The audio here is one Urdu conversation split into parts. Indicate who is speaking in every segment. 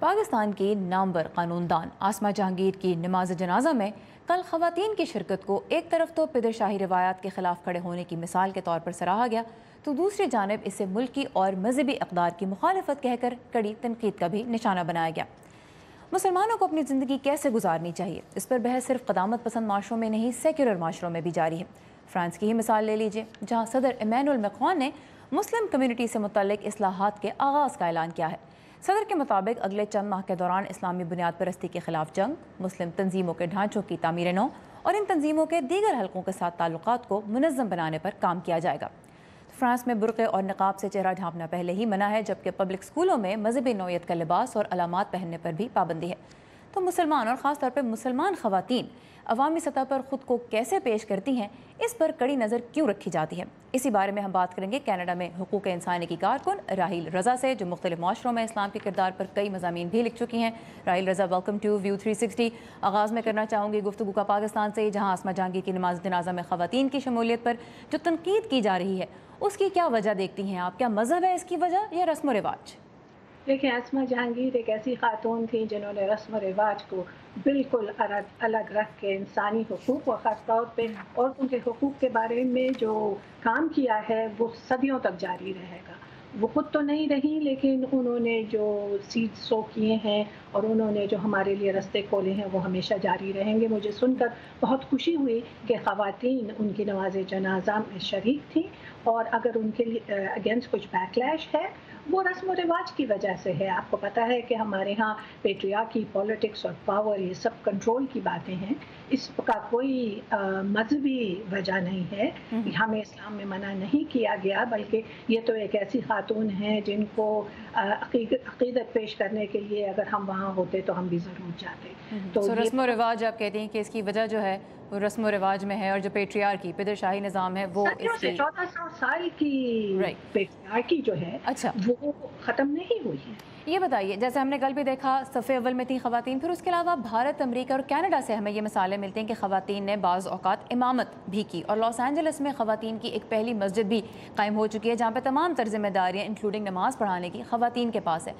Speaker 1: پاکستان کی نامور قانون دان آسما جہانگیر کی نماز جنازہ میں کل خواتین کی شرکت کو ایک طرف تو پدر شاہی روایات کے خلاف کھڑے ہونے کی مثال کے طور پر سراہا گیا، تو دوسری جانب اسے ملکی اور مذہبی اقدار کی مخالفت کہہ کر کڑی تنقید کا بھی نشانہ بنایا گیا۔ مسلمانوں کو اپنی زندگی کیسے گزارنی چاہیے، اس پر بحث صرف قدامت پسند معاشروں میں نہیں، سیکولر معاشروں میں بھی جاری ہے۔ فرانس کی ہی مثال لے لیجئے، جہاں صدر ایمینوئل میکرون نے مسلم کمیونٹی سے متعلق اصلاحات کے آغاز کا اعلان کیا ہے۔ صدر کے مطابق اگلے چند ماہ کے دوران اسلامی بنیاد پرستی کے خلاف جنگ، مسلم تنظیموں کے ڈھانچوں کی تعمیر نو اور ان تنظیموں کے دیگر حلقوں کے ساتھ تعلقات کو منظم بنانے پر کام کیا جائے گا۔ فرانس میں برقعے اور نقاب سے چہرہ ڈھانپنا پہلے ہی منع ہے، جبکہ پبلک اسکولوں میں مذہبی نوعیت کا لباس اور علامات پہننے پر بھی پابندی ہے۔ تو مسلمان اور خاص طور پر مسلمان خواتین عوامی سطح پر خود کو کیسے پیش کرتی ہیں، اس پر کڑی نظر کیوں رکھی جاتی ہے؟ اسی بارے میں ہم بات کریں گے کینیڈا میں حقوق انسانی کی کارکن راہیل رضا سے، جو مختلف معاشروں میں اسلام کے کردار پر کئی مضامین بھی لکھ چکی ہیں۔ راہیل رضا، ویلکم ٹو ویو 360۔ آغاز میں کرنا چاہوں گی گفتگو کا پاکستان سے، جہاں آسما جہانگیر کی نماز جنازہ میں خواتین کی شمولیت پر جو تنقید کی جا رہی ہے، اس کی کیا وجہ دیکھتی ہیں آپ؟ کیا مذہب ہے اس کی وجہ یا رسم و رواج؟
Speaker 2: دیکھیں، آسما جہانگیر ایک ایسی خاتون تھیں جنہوں نے رسم و رواج کو بالکل الگ رکھ کے انسانی حقوق اور خاص طور پہ عورتوں کے حقوق کے بارے میں جو کام کیا ہے وہ صدیوں تک جاری رہے گا۔ وہ خود تو نہیں رہی، لیکن انہوں نے جو سیڈ سو کیے ہیں اور انہوں نے جو ہمارے لیے رستے کھولے ہیں وہ ہمیشہ جاری رہیں گے۔ مجھے سن کر بہت خوشی ہوئی کہ خواتین ان کی نماز جنازہ میں شریک تھیں، اور اگر ان کے اگینسٹ کچھ بیکلیش ہے وہ رسم و رواج کی وجہ سے ہے۔ آپ کو پتہ ہے کہ ہمارے ہاں پیٹریارکی، پالیٹکس اور پاور، یہ سب کنٹرول کی باتیں ہیں۔ اس کا کوئی مذہبی وجہ نہیں ہے، ہمیں اسلام میں منع نہیں کیا گیا، بلکہ یہ تو ایک ایسی خاتون ہیں جن کو عقیدت پیش کرنے کے لیے اگر ہم وہاں ہوتے تو ہم بھی ضرور جاتے۔
Speaker 1: تو رسم و رواج آپ کہتی ہیں کہ اس کی وجہ جو ہے وہ رسم و رواج میں ہے، اور جو پیٹریارکی، پدر شاہی نظام ہے، وہ
Speaker 2: 1400 سال کی پیٹریارکی جو ہے وہ ختم نہیں ہوئی ہے۔
Speaker 1: یہ بتائیے، جیسے ہم نے کل بھی دیکھا صف اول میں تھیں خواتین، پھر اس کے علاوہ بھارت، امریکہ اور کینیڈا سے ہمیں یہ مثالیں ملتی ہیں کہ خواتین نے بعض اوقات امامت بھی کی، اور لاس اینجلس میں خواتین کی ایک پہلی مسجد بھی قائم ہو چکی ہے، جہاں پہ تمام تر ذمہ داریاں انکلوڈنگ نماز پڑھانے کی خواتین کے پاس ہے۔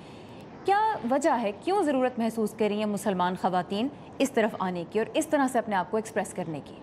Speaker 1: کیا وجہ ہے، کیوں ضرورت محسوس کر رہی ہیں مسلمان خواتین اس طرف آنے کی اور اس طرح سے اپنے آپ کو ایکسپریس کرنے کی؟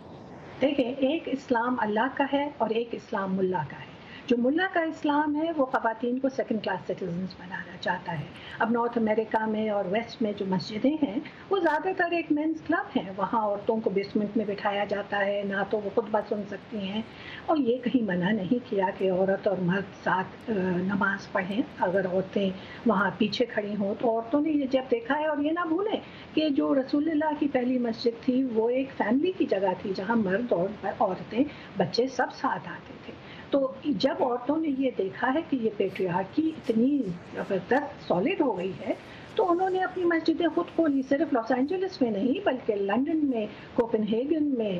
Speaker 2: دیکھیں، ایک اسلام اللہ کا ہے اور ایک اسلام ملا کا ہے۔ جو ملا کا اسلام ہے وہ خواتین کو سیکنڈ کلاس سٹیزنز بنانا چاہتا ہے۔ اب نارتھ امریکہ میں اور ویسٹ میں جو مسجدیں ہیں وہ زیادہ تر ایک مینس کلب ہیں، وہاں عورتوں کو بیسمنٹ میں بٹھایا جاتا ہے، نہ تو وہ خطبہ سن سکتی ہیں، اور یہ کہیں منع نہیں کیا کہ عورت اور مرد ساتھ نماز پڑھیں۔ اگر عورتیں وہاں پیچھے کھڑی ہوں تو عورتوں نے یہ جب دیکھا ہے، اور یہ نہ بھولیں کہ جو رسول اللہ کی پہلی مسجد تھی وہ ایک فیملی کی جگہ تھی، جہاں مرد اور عورتیں، بچے سب ساتھ آتے تھے۔ تو جب عورتوں نے یہ دیکھا ہے کہ یہ پیٹریارکی اتنی زبردست سالڈ ہو گئی ہے، تو انہوں نے اپنی مسجدیں خود کھولی، صرف لاس اینجلس میں نہیں بلکہ لنڈن میں، کوپن ہیگن میں،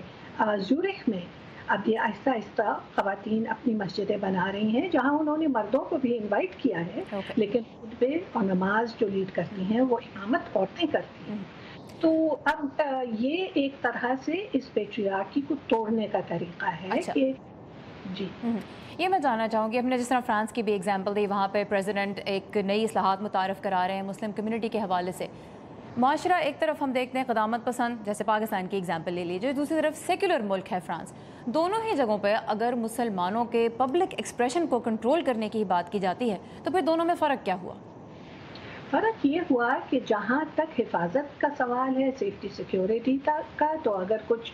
Speaker 2: زورخ میں۔ اب یہ آہستہ آہستہ خواتین اپنی مسجدیں بنا رہی ہیں، جہاں انہوں نے مردوں کو بھی انوائٹ کیا ہے، لیکن خطبے اور نماز جو لیڈ کرتی ہیں وہ امامت عورتیں کرتی ہیں۔ تو اب یہ ایک طرح سے اس پیٹریارکی کو توڑنے کا طریقہ ہے کہ جی۔
Speaker 1: یہ میں جاننا چاہوں گی، اپنے جس طرح فرانس کی بھی ایگزامپل دی، وہاں پہ پریزیڈنٹ ایک نئی اصلاحات متعارف کرا رہے ہیں مسلم کمیونٹی کے حوالے سے۔ معاشرہ ایک طرف ہم دیکھتے ہیں قدامت پسند، جیسے پاکستان کی ایگزامپل لے لیجیے، دوسری طرف سیکولر ملک ہے فرانس۔ دونوں ہی جگہوں پہ اگر مسلمانوں کے پبلک ایکسپریشن کو کنٹرول کرنے کی بات کی جاتی ہے تو پھر دونوں میں فرق کیا ہوا؟
Speaker 2: فرق یہ ہوا کہ جہاں تک حفاظت کا سوال ہے، سیفٹی سیکیورٹی کا، تو اگر کچھ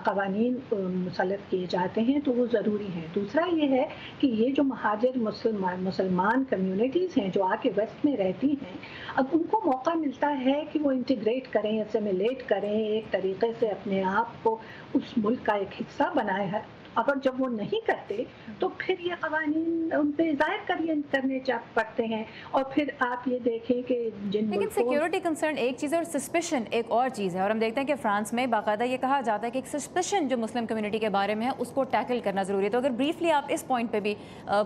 Speaker 2: قوانین مسلط کیے جاتے ہیں تو وہ ضروری ہیں۔ دوسرا یہ ہے کہ یہ جو مہاجر مسلمان کمیونٹیز ہیں جو آ کے ویسٹ میں رہتی ہیں، اب ان کو موقع ملتا ہے کہ وہ انٹیگریٹ کریں، اسیمیلیٹ کریں، ایک طریقے سے اپنے آپ کو اس ملک کا ایک حصہ بنائے ہے۔ اگر جب وہ نہیں کرتے تو پھر یہ قوانین ان پہ ظاہر کرنے پڑتے ہیں، اور پھر آپ یہ دیکھیں کہ
Speaker 1: لیکن سیکیورٹی کنسرن ایک چیز ہے اور سسپیشن ایک اور چیز ہے، اور ہم دیکھتے ہیں کہ فرانس میں باقاعدہ یہ کہا جاتا ہے کہ ایک سسپیشن جو مسلم کمیونٹی کے بارے میں ہے اس کو ٹیکل کرنا ضروری ہے۔ تو اگر بریفلی آپ اس پوائنٹ پہ بھی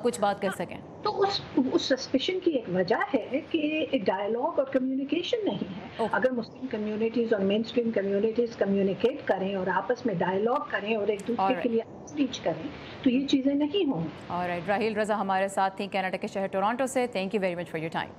Speaker 1: کچھ بات کر سکیں
Speaker 2: تو اس سسپیشن کی ایک وجہ ہے کہ ڈائیلاگ اور کمیونیکیشن نہیں ہے۔ اگر مسلم کمیونٹیز اور مین اسٹریم کمیونٹیز کمیونیکیٹ کریں اور آپس میں ڈائیلاگ کریں اور ایک دوسرے کے لیے ریچ کریں تو یہ چیزیں نہیں ہوں۔
Speaker 1: راہیل رضا ہمارے ساتھ تھیں کینیڈا کے شہر ٹورانٹو سے۔ Thank you very much for your time.